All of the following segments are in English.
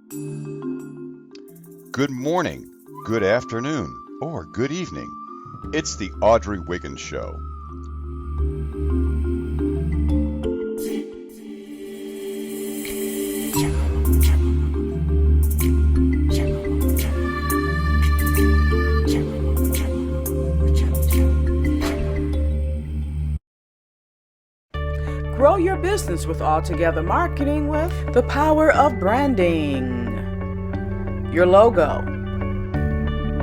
Good morning, good afternoon, or good evening. It's the Audrey Wiggins Show. Grow your business with Altogether Marketing with the power of branding. Your logo,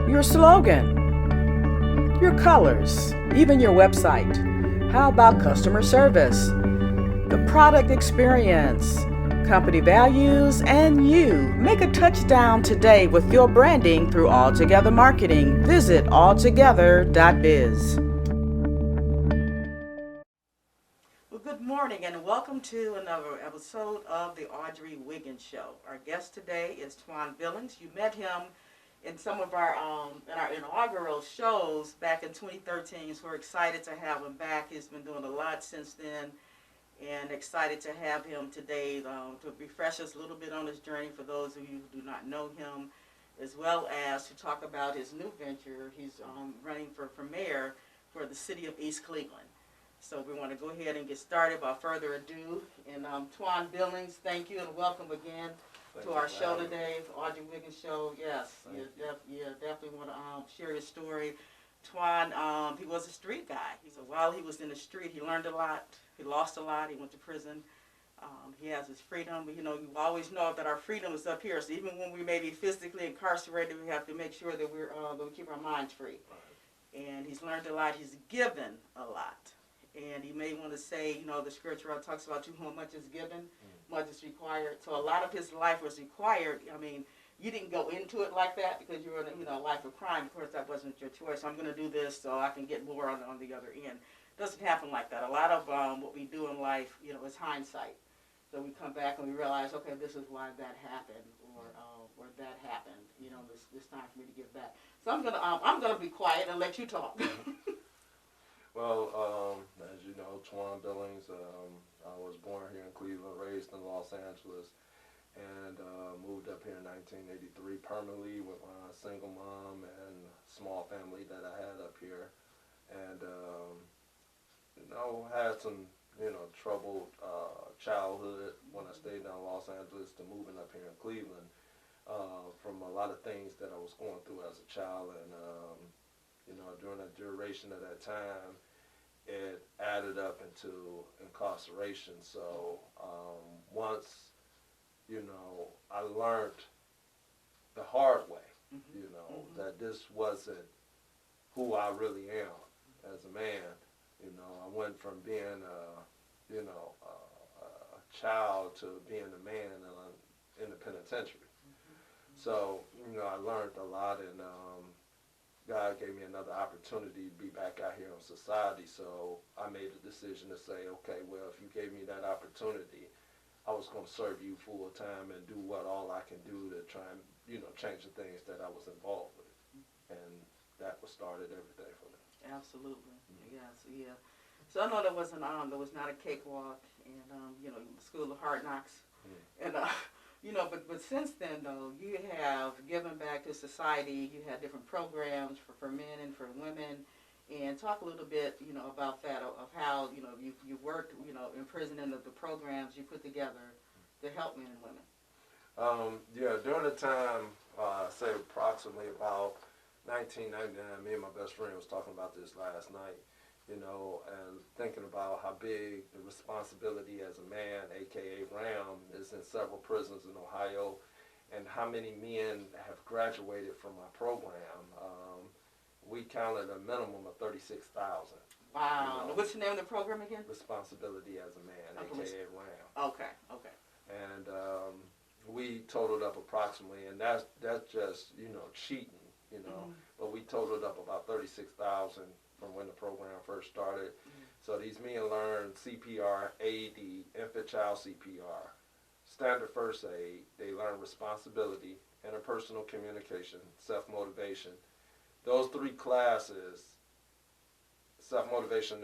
your slogan, your colors, even your website. How about customer service, the product experience, company values, and you? Make a touchdown today with your branding through Altogether Marketing. Visit altogether.biz. Well, good morning and welcome to another episode of the Audrey Wiggins Show. Our guest today is Twon Billinges. You met him in some of our inaugural shows back in 2013, so we're excited to have him back. He's been doing a lot since then, and excited to have him today to refresh us a little bit on his journey for those of you who do not know him, as well as to talk about his new venture. He's running for mayor for the city of East Cleveland. So we want to go ahead and get started without further ado. And Twon Billinges, thank you and welcome again to our show today, the Audrey Wiggins Show. Yes, you definitely want to share your story. Twon, he was a street guy. So while he was in the street, he learned a lot. He lost a lot. He went to prison. He has his freedom. But, you always know that our freedom is up here. So even when we may be physically incarcerated, we have to make sure that that we keep our minds free. And he's learned a lot. He's given a lot. And you may want to say, the scripture talks about to whom much is given, much is required. So a lot of his life was required. I mean, you didn't go into it like that because you were in a life of crime. Of course, that wasn't your choice. I'm going to do this so I can get more on the other end. It doesn't happen like that. A lot of what we do in life, is hindsight. So we come back and we realize, okay, this is why that happened, or that happened. This time for me to give back. So I'm gonna be quiet and let you talk. Well, as you know, Twon Billinges, I was born here in Cleveland, raised in Los Angeles, and moved up here in 1983 permanently with my single mom and small family that I had up here. And, had some, troubled childhood when I stayed down in Los Angeles to moving up here in Cleveland from a lot of things that I was going through as a child. And, during the duration of that time, it added up into incarceration. So once, I learned the hard way, that this wasn't who I really am as a man. I went from being a child to being a man in the penitentiary. So, I learned a lot, and God gave me another opportunity to be back out here in society, so I made a decision to say, okay, well, if you gave me that opportunity, I was going to serve you full time and do all I can do to try and, change the things that I was involved with. And that started everything for me. Absolutely. Yes, yeah. So I know there was not a cakewalk, and School of Hard Knocks, and but since then, though, you have given back to society. You had different programs for men and for women, and talk a little bit, about that, of how, you worked, in prison and the programs you put together to help men and women. During the time, say approximately about 1999, me and my best friend was talking about this last night, and thinking about how big the responsibility as a man, aka Ram, is in several prisons in Ohio, and how many men have graduated from my program. We counted a minimum of 36,000. Wow. What's the name of the program again? Responsibility as a man, aka Ram. Okay. And we totaled up approximately, and that's just cheating, but we totaled up about 36,000 from when the program first started. So these men learned CPR, AED, infant child CPR, standard first aid. They learn responsibility, interpersonal communication, self-motivation. Those three classes, self-motivation,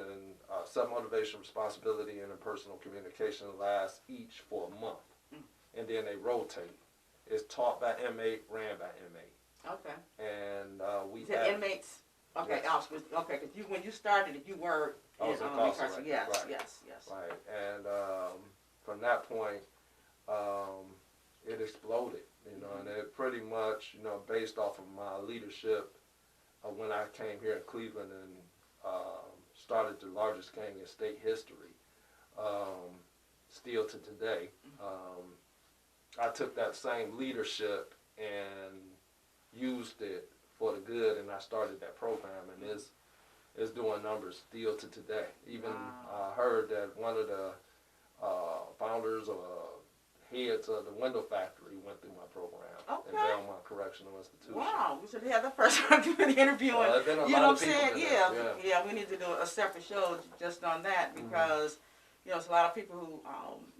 responsibility, and interpersonal communication, last each for a month. And then they rotate. It's taught by inmate, ran by inmate. Okay. And we You said had inmates. Okay, Yes. okay, because you, when you started it, you were I was in, incarcerated. yes, Right. yes, yes. Right, and from that point, it exploded, you know, and it pretty much, you know, based off of my leadership when I came here in Cleveland and started the largest gang in state history, still to today. I took that same leadership and used it for the good, and I started that program, and it's doing numbers still to today. Even I heard that one of the founders or heads of the window factory went through my program in Belmont Correctional Institution. Wow, we should have the first one interviewing. There's been a You lot know of what I'm people saying? in there, Yeah, we need to do a separate show just on that because, you know, it's a lot of people who,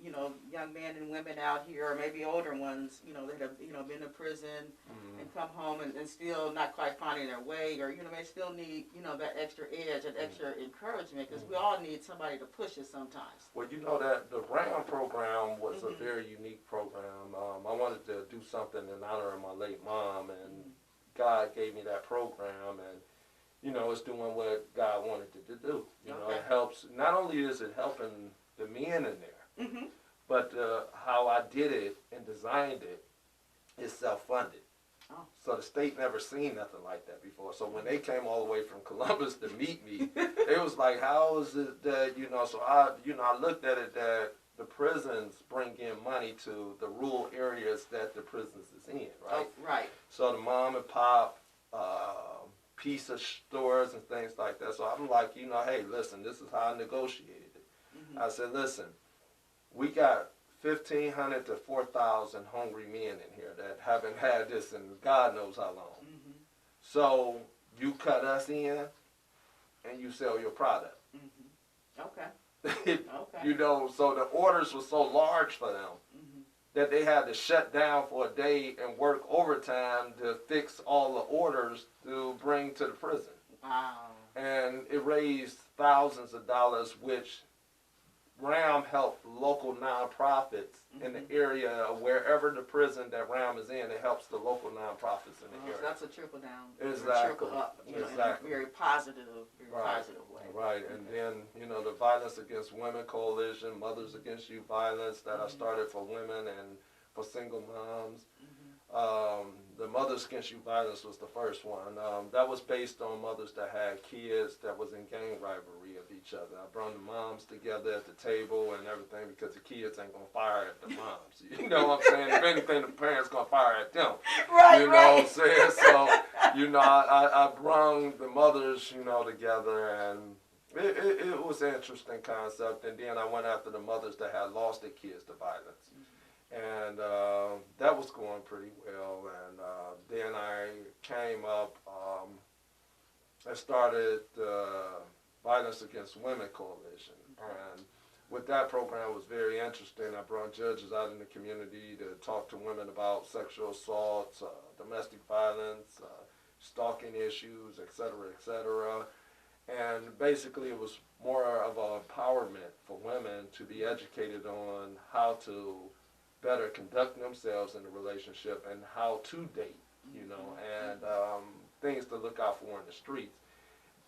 you know, young men and women out here, or maybe older ones, you know, that have, you know, been in prison and come home and still not quite finding their way, or, you know, they still need, you know, that extra edge and extra encouragement because we all need somebody to push us sometimes. Well, you know that the RAM program was a very unique program. I wanted to do something in honor of my late mom, and God gave me that program, and you know, it's doing what God wanted it to do. You know, it helps. Not only is it helping the men in there, but how I did it and designed it is self-funded. Oh. So the state never seen nothing like that before. So when they came all the way from Columbus to meet me, it was like, how is it that, you know, so I looked at it that the prisons bring in money to the rural areas that the prisons is in, right? Oh, right. So the mom and pop, pizza stores and things like that. So I'm like, you know, hey, listen, this is how I negotiated it. I said, listen, we got 1,500 to 4,000 hungry men in here that haven't had this in God knows how long. So you cut us in and you sell your product. Okay. You know, so the orders were so large for them that they had to shut down for a day and work overtime to fix all the orders to bring to the prison. Wow. And it raised thousands of dollars, which RAM helped local nonprofits in the area of wherever the prison that RAM is in. It helps the local nonprofits in the area. So that's a trickle down. Exactly. Trickle up. You know, Exactly. in a very positive, positive way. Right, and then, you know, the Violence Against Women Coalition, Mothers Against Youth Violence that I started for women and for single moms. The Mothers Against Youth Violence was the first one. That was based on mothers that had kids that was in gang rivalry of each other. I brought the moms together at the table and everything because the kids ain't going to fire at the moms. You know what I'm saying? If anything, the parents going to fire at them. Right, you know what I'm saying? So, you know, I brung the mothers, you know, together, and it was an interesting concept. And then I went after the mothers that had lost their kids to violence. And that was going pretty well. And then I came up and started the Violence Against Women Coalition. And with that program, it was very interesting. I brought judges out in the community to talk to women about sexual assaults, domestic violence, stalking issues, et cetera, et cetera. And basically, it was more of an empowerment for women to be educated on how to better conduct themselves in a relationship and how to date, you know, and things to look out for in the streets.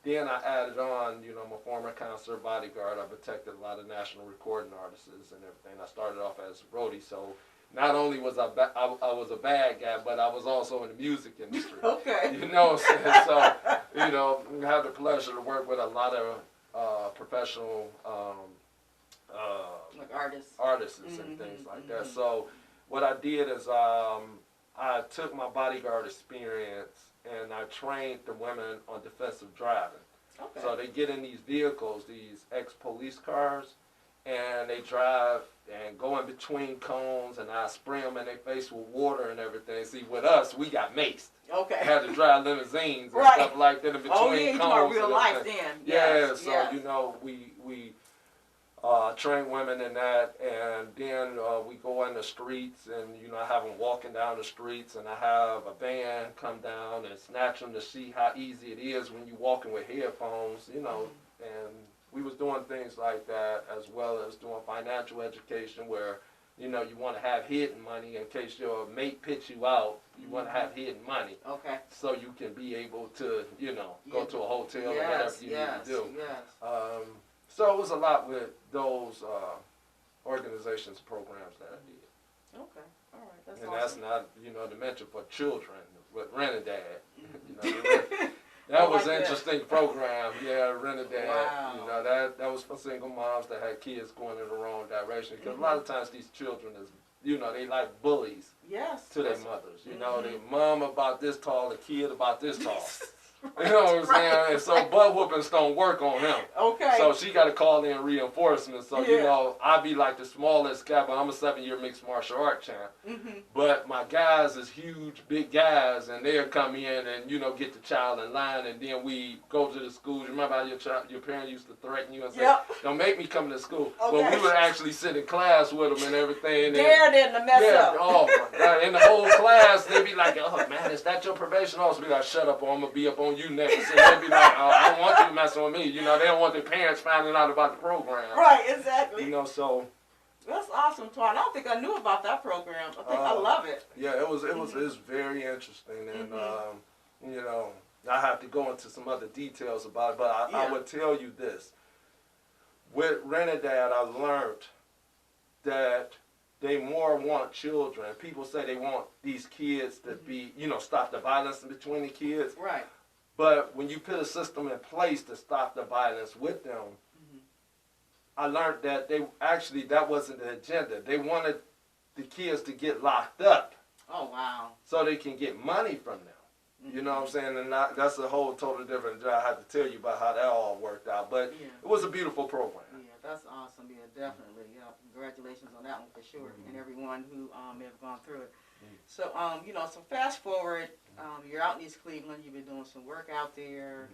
Then I added on, you know, my former counselor bodyguard. I protected a lot of national recording artists and everything. I started off as a roadie, so not only was I was a bad guy, but I was also in the music industry. Okay. You know what I'm saying? So, you know, I had the pleasure to work with a lot of professional like artists and things like that. So what I did is I took my bodyguard experience and I trained the women on defensive driving. Okay. So they get in these vehicles, these ex-police cars, and they drive and go in between cones, and I spray them in their face with water and everything. See, with us, we got maced. Okay. I had to drive limousines and stuff like that in between oh, yeah, cones. Real life then. Yeah, so, you know, we train women in that, and then we go in the streets, and, you know, I have them walking down the streets, and I have a band come down and snatch them to see how easy it is when you're walking with headphones, you know, and we was doing things like that, as well as doing financial education where you know, you want to have hidden money in case your mate picks you out. You want to have hidden money. Okay. So you can be able to, you know, go to a hotel or Yes, whatever you yes, need to do. yes. So it was a lot with those organizations, programs that I did. Okay. All right. That's And awesome. that's not, you know, to mention for children with Renadad. You know, that was an interesting program. Yeah, Renadad. Wow. You know, that was for single moms that had kids going in the wrong direction. Because a lot of times these children is, you know, they like bullies Yes. to their mothers. You know, their Mm-hmm. mom about this tall, the kid about this tall. Right, You know what I'm saying? right, And so butt whoopings don't work on him. Okay. So she got to call in reinforcements. So, you Yeah. know, I be like the smallest guy, but I'm a 7-year mixed martial art champ. Mm-hmm. But my guys is huge, big guys, and they'll come in and, you know, get the child in line, and then we go to the schools. You remember how your parents used to threaten you and say, Yep. don't make me come to school. Okay. Well, we would actually sit in class with them and everything. And Dare them to mess yeah, up. oh my God. In the whole class, they be like, oh man, is that your probation officer? Be like, shut up, or I'm going to be up on you next. And they be like, oh, I don't want you messing with me. You know, they don't want their parents finding out about the program. Right, exactly. You know, so That's awesome, Twon. I don't think I knew about that program. I think I love it. yeah, it's very interesting, and you know, I have to go into some other details about it, but I would tell you this: with Renadad, I learned that they more want children. People say they want these kids to be, you know, stop the violence between the kids. Right. But when you put a system in place to stop the violence with them, I learned that that wasn't the agenda. They wanted the kids to get locked up. Oh, wow. So they can get money from them. You know what I'm saying? And that's a whole totally different, I have to tell you about how that all worked out. But it was a beautiful program. Yeah, that's awesome. Yeah, definitely. Yeah, congratulations on that one for sure, and everyone who may have gone through it. So, you know, so fast forward, you're out in East Cleveland. You've been doing some work out there,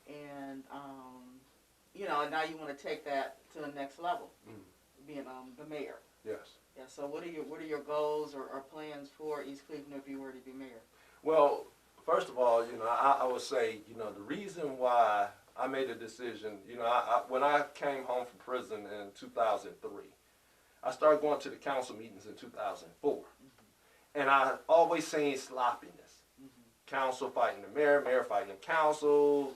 and you know, and now you want to take that to the next level, being the mayor. Yes. Yeah. So, what are your goals or plans for East Cleveland if you were to be mayor? Well, first of all, you know, I would say, you know, the reason why I made a decision, you know, when I came home from prison in 2003, I started going to the council meetings in 2004. And I always seen sloppiness. Council fighting the mayor, mayor fighting the council.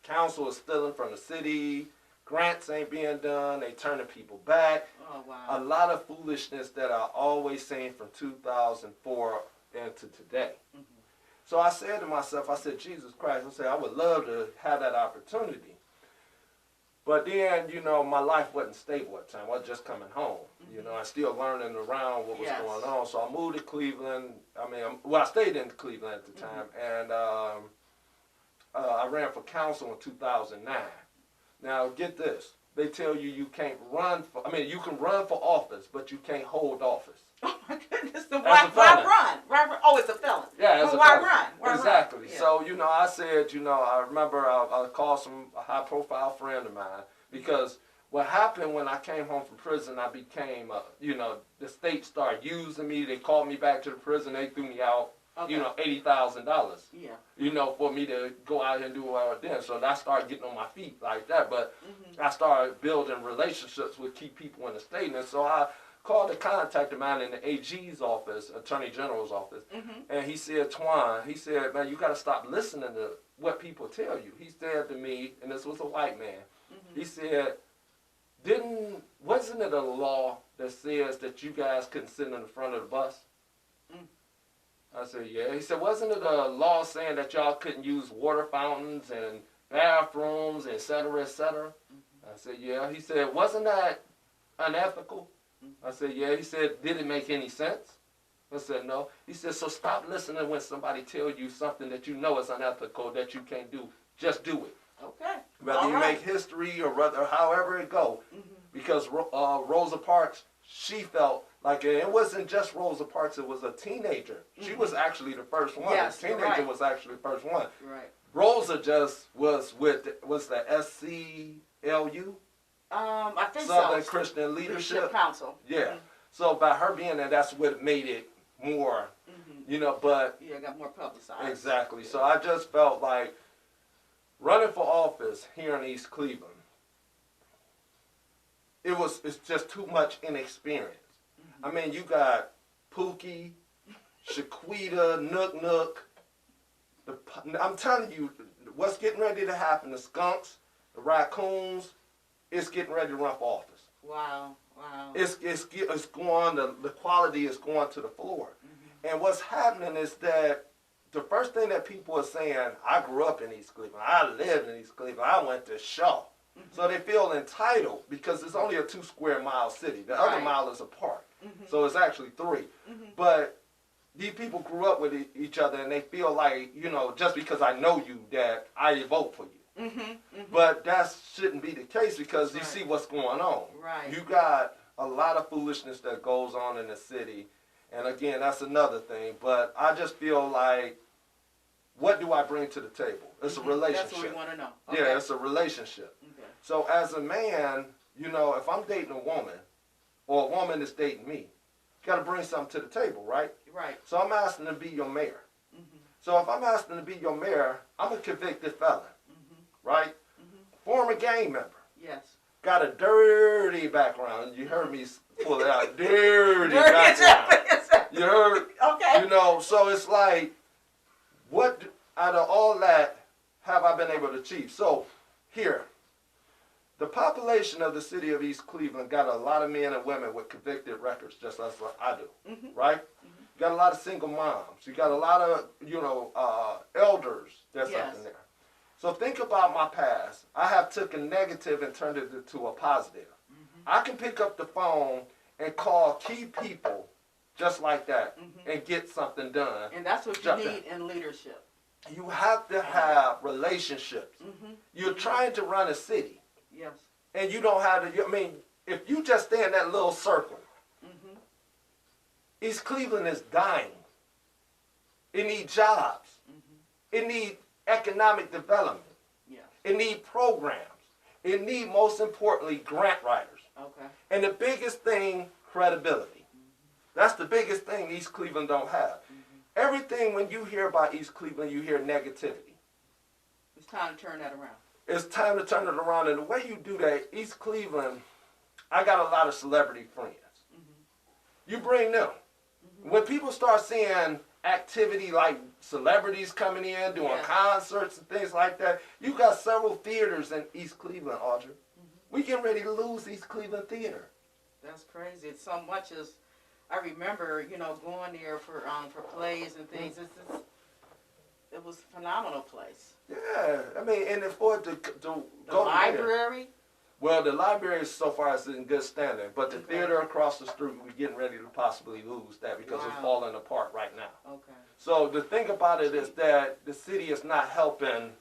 Council is stealing from the city. Grants ain't being done. They turning people back. Oh, wow. A lot of foolishness that I always seen from 2004 into today. So I said to myself, I said, Jesus Christ, I said, I would love to have that opportunity. But then, you know, my life wasn't stable at the time. I was just coming home. You know, I still learning around what was going on. So I moved to Cleveland. I mean, I stayed in Cleveland at the time. And I ran for council in 2009. Now, get this. They tell you you can't run for, you can run for office, but you can't hold office. Oh, my goodness. Why run? Oh, it's a felon. Yeah, it's well, a why felon. run? Why exactly. Run? Yeah. So, you know, I said, you know, I remember I called a high-profile friend of mine because what happened when I came home from prison, I became, you know, the state started using me. They called me back to the prison. They threw me out, you know, $80,000. Yeah. You know, for me to go out and do what I was doing. So I started getting on my feet like that. But I started building relationships with key people in the state. And so I called a contact of mine in the AG's office, Attorney General's office, and he said, Twon, he said, man, you got to stop listening to what people tell you. He said to me, and this was a white man, he said, wasn't it a law that says that you guys couldn't sit in the front of the bus? I said, yeah. He said, wasn't it a law saying that y'all couldn't use water fountains and bathrooms, et cetera, et cetera? I said, yeah. He said, wasn't that unethical? I said, yeah. He said, did it make any sense? I said, no. He said, so stop listening when somebody tells you something that you know is unethical that you can't do. Just do it. Okay. Whether you make history or however it go. Because Rosa Parks, she felt like it wasn't just Rosa Parks, it was a teenager. She was actually the first one. Yes, the teenager was actually the first one. Right. Rosa just was the SCLU? I think Southern so. Christian Leadership Council. Yeah. So by her being there, that's what made it more, you know, but. Yeah, got more publicized. Exactly. So I just felt like running for office here in East Cleveland, it's just too much inexperience. I mean, you got Pookie, Shaquita, Nook. I'm telling you, what's getting ready to happen, the skunks, the raccoons, it's getting ready to run for office. Wow, wow. It's going, the quality is going to the floor. And what's happening is that the first thing that people are saying, I grew up in East Cleveland, I lived in East Cleveland, I went to Shaw. So they feel entitled because it's only a 2 square mile city. The other mile is a park. So it's actually 3. But these people grew up with each other and they feel like, you know, just because I know you that I vote for you. But that shouldn't be the case because you see what's going on. You got a lot of foolishness that goes on in the city. And again, that's another thing. But I just feel like, what do I bring to the table? It's a relationship. That's what we want to know. Yeah, it's a relationship. So as a man, you know, if I'm dating a woman or a woman is dating me, you got to bring something to the table, right? Right. So I'm asking to be your mayor. So if I'm asking to be your mayor, I'm a convicted felon, right? Former gang member. Yes. Got a dirty background. You heard me pull it out. Dirty background. You heard? Okay. You know, so it's like, what out of all that have I been able to achieve? So here, the population of the city of East Cleveland got a lot of men and women with convicted records, just as I do, right? You got a lot of single moms. You got a lot of, you know, elders that's up in there. So think about my past. I have took a negative and turned it into a positive. I can pick up the phone and call key people just like that and get something done. And that's what you need in leadership. You have to have relationships. You're trying to run a city. Yes. And you don't have to, I mean, if you just stay in that little circle, East Cleveland is dying. It needs jobs. It needs economic development. It needs programs. It needs, most importantly, grant writers. And the biggest thing, credibility. That's the biggest thing East Cleveland don't have. Everything when you hear about East Cleveland, you hear negativity. It's time to turn that around. It's time to turn it around. And the way you do that, East Cleveland, I got a lot of celebrity friends. You bring them. When people start seeing activity like celebrities coming in, doing concerts and things like that, you got several theaters in East Cleveland, Audrey. We getting ready to lose East Cleveland Theater. That's crazy. It's so much as I remember, you know, going there for plays and things. It was a phenomenal place. Yeah, I mean, and for it to go the library. There, well, the library is so far is in good standing, but the theater across the street, we're getting ready to possibly lose that because it's falling apart right now. So the thing about it is that the city is not helping.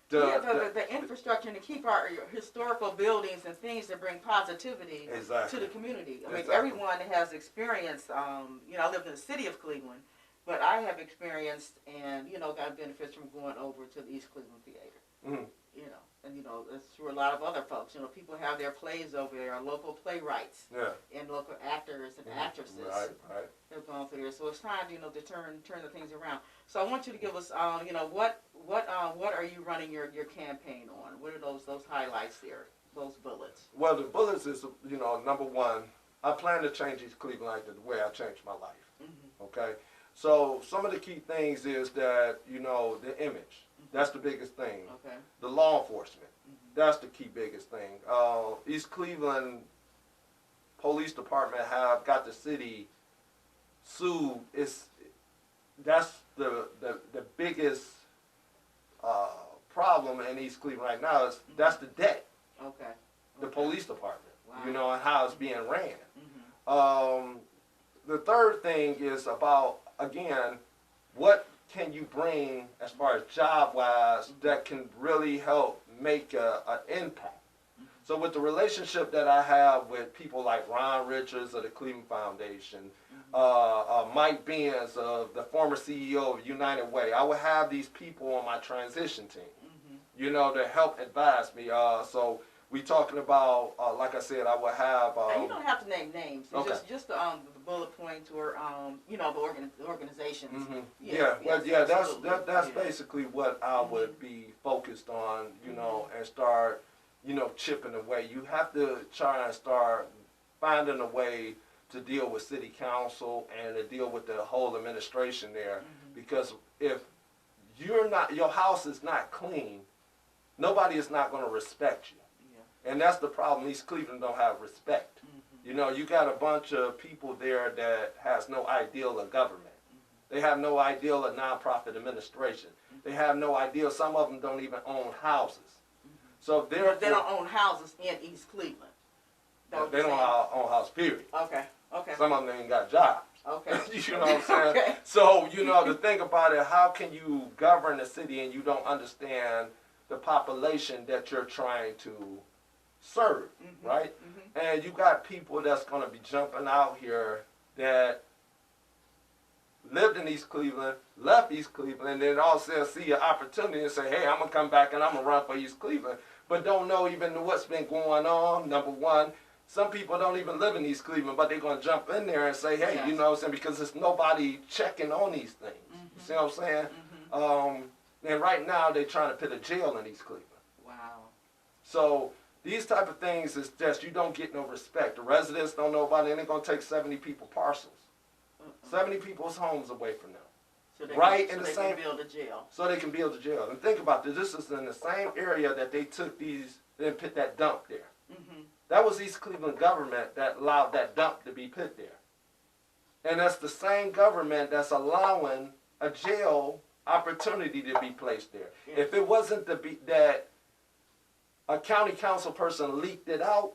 The infrastructure to keep our historical buildings and things that bring positivity to the community. I mean, everyone has experienced, you know, I lived in the city of Cleveland, but I have experienced and, you know, got benefits from going over to the East Cleveland Theater. You know, and, you know, it's through a lot of other folks. You know, people have their plays over there, local playwrights and local actors and actresses have gone through there. So it's time, you know, to turn the things around. So I want you to give us, you know, what are you running your campaign on? What are those highlights there, those bullets? Well, the bullets is, you know, number one, I plan to change East Cleveland like the way I changed my life. Okay? So some of the key things is that, you know, the image. That's the biggest thing. The law enforcement. That's the key biggest thing. East Cleveland Police Department have got the city sued. That's the biggest problem in East Cleveland right now is that's the debt. The police department. You know, and how it's being ran. The third thing is about, again, what can you bring as far as job-wise that can really help make an impact? So with the relationship that I have with people like Ron Richards of the Cleveland Foundation, Mike Benz of the former CEO of United Way, I would have these people on my transition team, you know, to help advise me. So we talking about, like I said, I would have. And you don't have to name names. Just the bullet points or you know, the organizations. That's basically what I would be focused on, you know, and start chipping away. You have to try and start finding a way to deal with city council and to deal with the whole administration there. Because if your house is not clean, nobody is not going to respect you. And that's the problem. East Cleveland don't have respect. You got a bunch of people there that has no ideal of government. They have no ideal of nonprofit administration. They have no idea. Some of them don't even own houses. So they don't own houses in East Cleveland. They don't own house, period. Okay. Some of them ain't got jobs. Okay. You know what I'm saying? Okay. So, to think about it, how can you govern a city and you don't understand the population that you're trying to serve, right? And you got people that's going to be jumping out here that lived in East Cleveland, left East Cleveland, and then all of a sudden see an opportunity and say, hey, I'm going to come back and I'm going to run for East Cleveland, but don't know even what's been going on, number one. Some people don't even live in East Cleveland, but they're going to jump in there and say, hey, you know what I'm saying, because there's nobody checking on these things. You see what I'm saying? And right now they're trying to put a jail in East Cleveland. Wow. So these type of things is just, you don't get no respect. The residents don't know about it, and they're going to take 70 people parcels. 70 people's homes away from them. So they can build a jail. So they can build a jail. And think about this. This is in the same area that they took and put that dump there. That was East Cleveland government that allowed that dump to be put there. And that's the same government that's allowing a jail opportunity to be placed there. Yes. If it wasn't that a county council person leaked it out,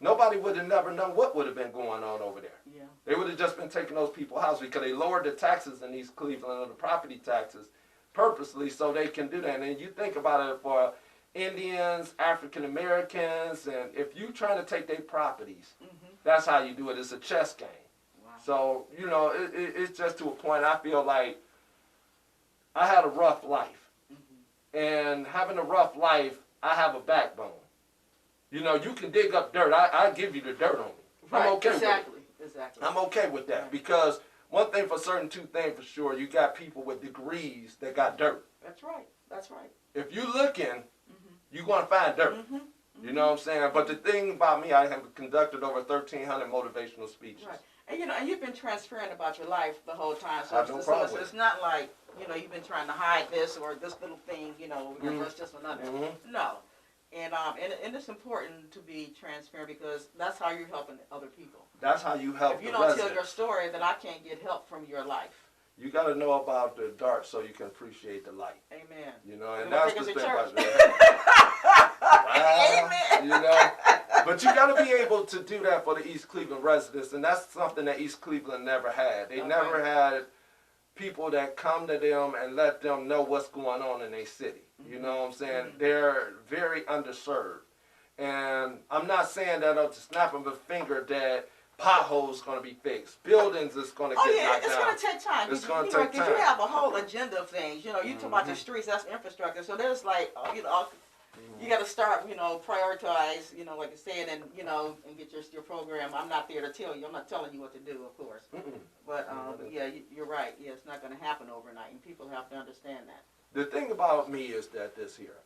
nobody would have never known what would have been going on over there. Yeah. They would have just been taking those people's houses because they lowered the taxes in East Cleveland, or the property taxes, purposely so they can do that. And you think about it for Indians, African Americans, and if you trying to take their properties, that's how you do it. It's a chess game. Wow. So, it's just to a point. I feel like I had a rough life. And having a rough life, I have a backbone. You can dig up dirt. I give you the dirt on me. I'm okay with it. Exactly. I'm okay with that because one thing for certain, two things for sure, you got people with degrees that got dirt. That's right. That's right. If you're looking, you're going to find dirt. You know what I'm saying? But the thing about me, I have conducted over 1,300 motivational speeches. Right. And you've been transparent about your life the whole time. So, I have no problem it's not like, you've been trying to hide this or this little thing, that's just another. No. And it's important to be transparent because that's how you're helping other people. That's how you help. If you don't tell your story, then I can't get help from your life. You got to know about the dark so you can appreciate the light. Amen. And that's the thing about it. Amen. But you got to be able to do that for the East Cleveland residents, and that's something that East Cleveland never had. They never had people that come to them and let them know what's going on in their city. You know what I'm saying? They're very underserved. And I'm not saying that up to snap of a finger that potholes going to be fixed. Buildings is going to get knocked down. It's going to take time. It's going to take time. Because you have a whole agenda of things. You talk about the streets, that's infrastructure. So there's like, you got to start, prioritize, like you said, and, and get your program. I'm not there to tell you. I'm not telling you what to do, of course. But, you're right. Yeah, it's not going to happen overnight, and people have to understand that. The thing about me is that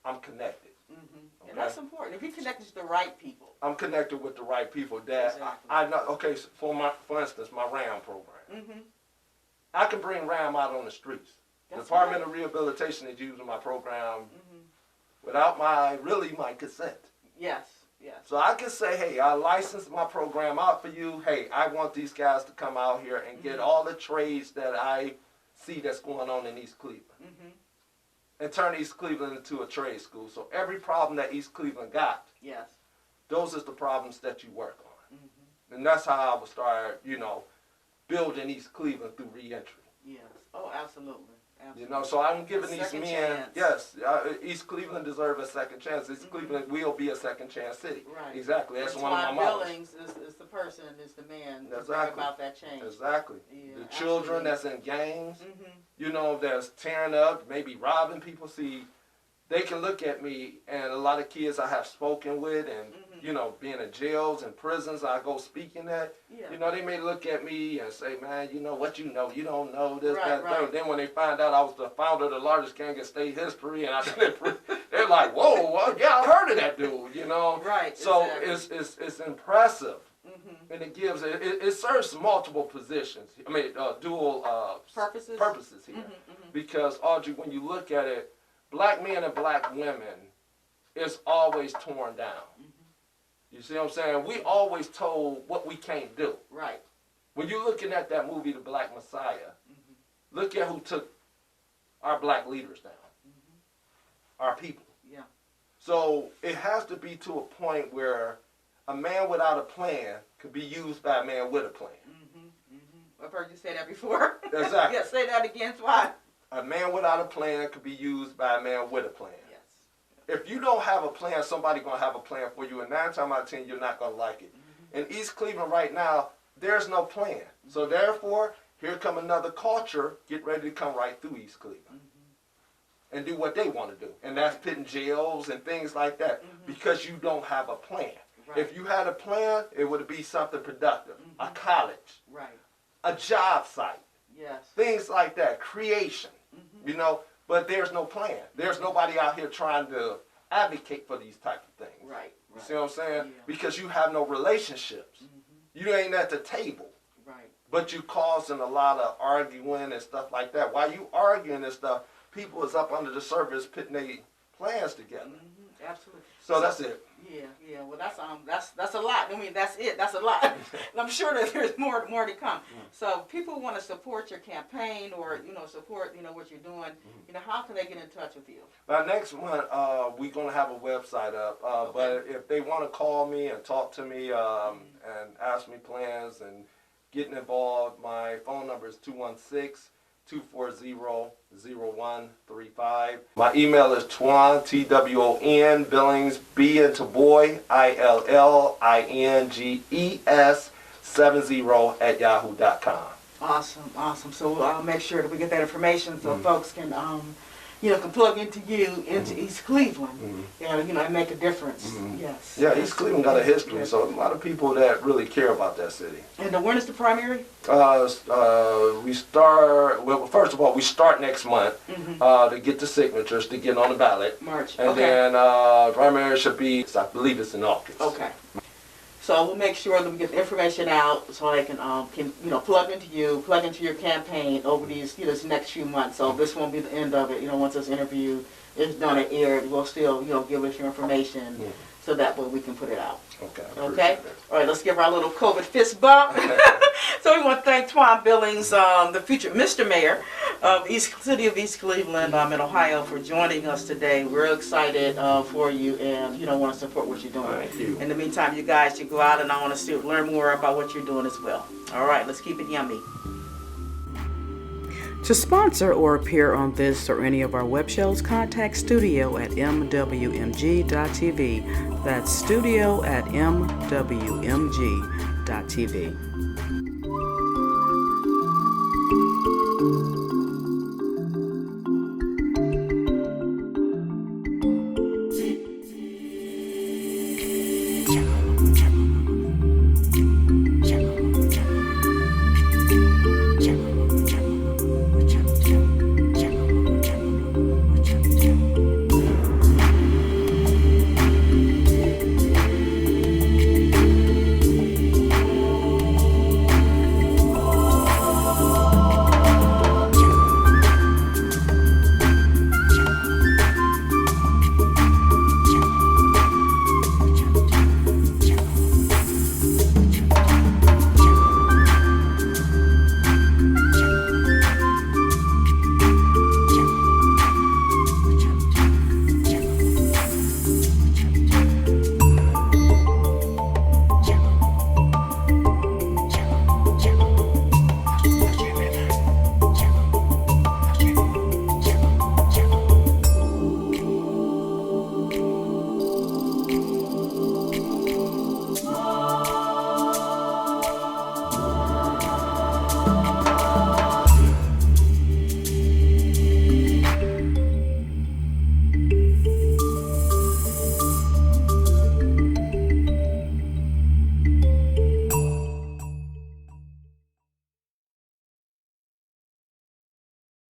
I'm connected. Okay? And that's important. If you connect with the right people. I'm connected with the right people that I know. Okay, so for instance, my RAM program. I can bring RAM out on the streets. The Department of Rehabilitation is using my program without my consent. Yes. So I can say, hey, I licensed my program out for you. Hey, I want these guys to come out here and get all the trades that I see that's going on in East Cleveland. And turn East Cleveland into a trade school. So every problem that East Cleveland got, those are the problems that you work on. And that's how I would start, building East Cleveland through reentry. Yes. Oh, absolutely. So I'm giving these men, East Cleveland deserves a second chance. East Cleveland will be a second chance city. Right. Exactly. That's one of my Twon Billinges is the person, is the man to bring about that change. Exactly. The children that's in gangs, that's tearing up, maybe robbing people. See, they can look at me, and a lot of kids I have spoken with, and you know, being in jails and prisons I go speaking at, you know, they may look at me and say, man, you know what, you don't know this, that, that. Then when they find out I was the founder of the largest gang in state history, and they're like, whoa, well, yeah, I heard of that dude, you know. Right. So it's impressive, and it gives it serves multiple positions. I mean, dual purposes here, because Audrey, when you look at it, black men and black women is always torn down. You see what I'm saying? We always told what we can't do. Right. When you're looking at that movie, The Black Messiah, look at who took our black leaders down. Our people. Yeah. So it has to be to a point where a man without a plan could be used by a man with a plan. I've heard you say that before. Exactly. Yeah, say that again, Twon. A man without a plan could be used by a man with a plan. If you don't have a plan, somebody's going to have a plan for you, and 9 times out of 10, you're not going to like it. In East Cleveland right now, there's no plan. So therefore, here come another culture, get ready to come right through East Cleveland and do what they want to do. And that's pitting jails and things like that, because you don't have a plan. Right. If you had a plan, it would be something productive, a college, a job site, things like that, creation, you know. But there's no plan. There's nobody out here trying to advocate for these type of things. Right. You see what I'm saying? Yeah. Because you have no relationships. You ain't at the table. Right. But you causing a lot of arguing and stuff like that. While you arguing and stuff, people is up under the surface putting their plans together. Absolutely. So that's it. Yeah. Well, that's a lot. I mean, that's it. That's a lot. And I'm sure that there's more to come. So people want to support your campaign, or support what you're doing. How can they get in touch with you? By next month, we're gonna have a website up. But if they want to call me and talk to me and ask me plans and getting involved, my phone number is 216-240-0135. My email is Twon, Twon, Billings, B into boy, ILLINGES 70@yahoo.com. Awesome. So I'll make sure that we get that information so folks can can plug into East Cleveland, and make a difference. Yes. Yeah, East Cleveland got a history, so a lot of people that really care about that city. And when is the primary? We start. Well, first of all, we start next month to get the signatures to get on the ballot. March. And then primary should be, I believe it's in August. Okay. So we'll make sure that we get the information out so they can plug into your campaign over these next few months. So this won't be the end of it. Once this interview is done and aired, we'll still give us your information so that way we can put it out. Okay. All right. Let's give our little COVID fist bump. So we want to thank Twon Billinges, the future Mr. Mayor of City of East Cleveland in Ohio, for joining us today. We're excited for you, and want to support what you're doing. Thank you. In the meantime, you guys should go out, and I want to learn more about what you're doing as well. All right, let's keep it yummy. To sponsor or appear on this or any of our web shows, contact studio at mwmg.tv. That's studio at mwmg.tv.